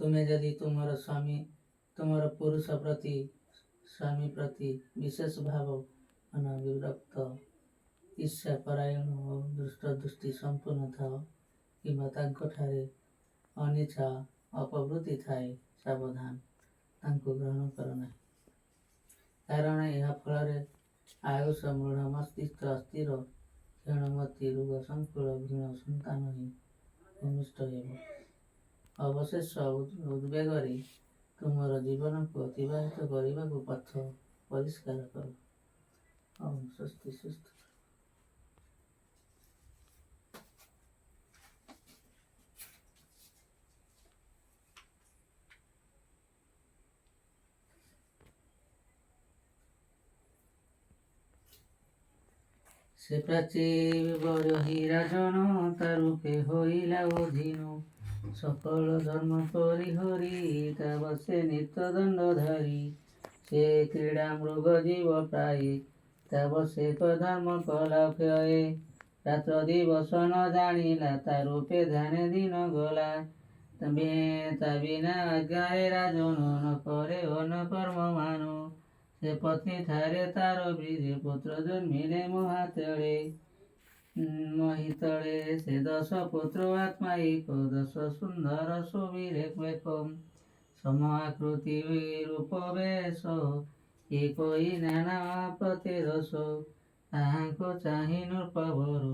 ତୁମେ ଯଦି ତୁମର ପୁରୁଷ ପ୍ରତି ସ୍ୱାମୀ ପ୍ରତି ବିଶେଷ ଭାବ ବିରକ୍ତ ଈର୍ଷା ପରାୟଣ ଓ ଦୃଷ୍ଟି ସମ୍ପୂର୍ଣ୍ଣ ଥାଅ କିମ୍ବା ତାଙ୍କଠାରେ ଅନିଚ୍ଛା ଅପବୃତ୍ତି ଥାଏ, ସାବଧାନ, ତାଙ୍କୁ ଗ୍ରହଣ କର ନାହିଁ। କାରଣ ଏହା ଫଳରେ ଆୟୁଷ ମୂଢ଼ ମସ୍ତିଷ୍କ ଅସ୍ଥିର କ୍ଷୀଣମତି ରୋଗ ସଂକୁଳ ଘୃଣ ସନ୍ତାନ ହିଁ ଭୂମିଷ୍ଠ ହେବ। ଅବଶେଷ ଉଦ୍ବେଗରେ ତୁମର ଜୀବନକୁ ଅତିବାହିତ କରିବାକୁ ପଥ ପରିଷ୍କାର କର। ସ୍ୱସ୍ତି ସୁସ୍ଥ। ସେ ପ୍ରାଚୀ ବର ହୀରାଜନ ତା ରୂପେ ହୋଇଲା ଅଧୀନ সকল ধর্ম পরিহরি তা বসে নিত্য দণ্ডধারী সে ক্রীড়া মৃগ জীব প্রায়ী তা বসে ধর্ম কলা ক্ষয়ে রাত্র দিবস ন জানিলা তা রূপে ধ্যানে দিন গলা তা বিনা আজ্ঞারে রাজন ন করে অনকর্ম মান ସେ ପତ୍ନୀ ଠାରେ ତାର ବୀର୍ଯ୍ୟ ପୁତ୍ର ଜନ୍ମିଲେ ମହିତଳେ ସେ 10 ପୁତ୍ର ଆତ୍ମା ଏକ 10 ସୁନ୍ଦର ଶୋଭିଲେ ବେକମ୍ ସମ ଆକୃତି ରୂପ ବେଶ ଏକଇ ନାନା ପ୍ରତିଦୋଷ ତାହାଙ୍କୁ ଚାହିଁ ନୃପବର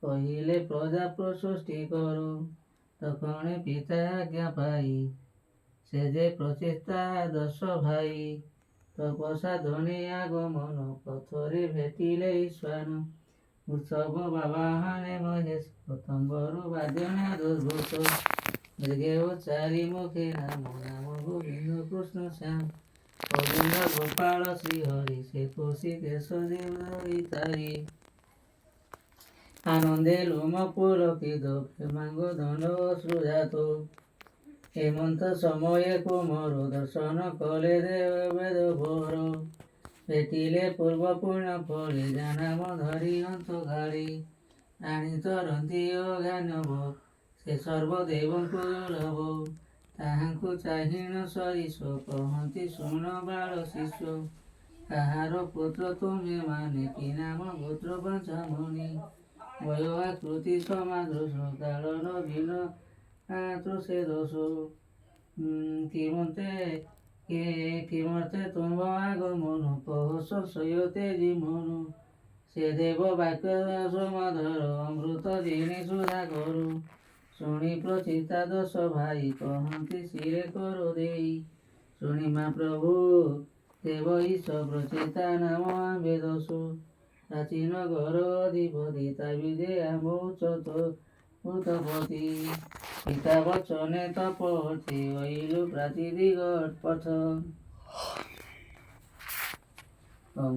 କହିଲେ ପ୍ରଜା ସୃଷ୍ଟି କରୁ ତକ୍ଷଣେ ପିତା ଆଜ୍ଞା ପାଇ ସେ ଯେ ପ୍ରଚେଷ୍ଟା 10 ଭାଇ ତପସା ଧ୍ୱନି আগমନ ପଥରେ ଭେଟିଲେ ଈଶ୍ୱାନ ଉତ୍ସବ ବାବାହାନେ ମହେଶ ପତମ୍ବରୁ ବାଦ୍ୟନା ଦୁର୍ଘୋଷ ମୃଗେ ଓ ଚାରି ମୁଖେ ନାମ ଗୋବିନ୍ଦ କୃଷ୍ଣ ଶ୍ୟାମ ଗୋବିନ୍ଦ ଗୋପାଳ ଶ୍ରୀହରି ସେ ଖୁସି କେଶ ଦେଉରି ତାରି ଆନନ୍ଦେ ଲୋମ ପୁଲକିତ ପ୍ରେମାଙ୍ଗ ଦଣ୍ଡ ଅଶ୍ରୁଜାତ ହେମନ୍ତ ସମয়ে କୁମର ଦର୍ଶନ କଲେ ଦେବ ବେଦ ଭୋର ଭେଟିଲେ ପୂର୍ବ ପୁଣ୍ୟ ଫଳେ ଜାନାମ ଧରି ଅନ୍ତ ଗାଳି ରାଣୀ ତରନ୍ତି ଅଜ୍ଞାନବ ସେ ସର୍ବଦେବଙ୍କୁ ଦୁର୍ଲଭ ତାହାଙ୍କୁ ଚାହିଁନ ସରିଷ କହନ୍ତି ଶୁଣ ବାଳ ଶିଶୁ କାହାର ପୁତ୍ର ତୁମେ ମାନେ କି ନାମ ଗୋତ୍ର ପାଞ୍ଚାମଣି ବୟ ଆକୃତି ସମାଦୃଶ କାଳର ବିନ ସେ ଦୋଷ କିମତେ ତୁମ আগমন କହସ ସୟତେ জীবন ସେ ଦେବ ବାକ୍ୟ ସମାଧର ଅମୃତ ଜିଣି ସୁଧା କରୁ ଶୁଣି ପ୍ରଚିତା 10 ଭାଇ କହନ୍ତି ଶିରେ କର ଦେଇ ଶୁଣି ମା ପ୍ରଭୁ ଦେବ ଈଶ ପ୍ରଚିତା ନାମ ଆମ୍ଭେ 10 ପ୍ରାଚୀନ ଘର ଅଧିପତି ତା ବିଦେ ଆମ ଉଚ୍ଚତ ভূতপতি পিতা বচনে তপতি অইলু প্রাচী দিগট পথ ওম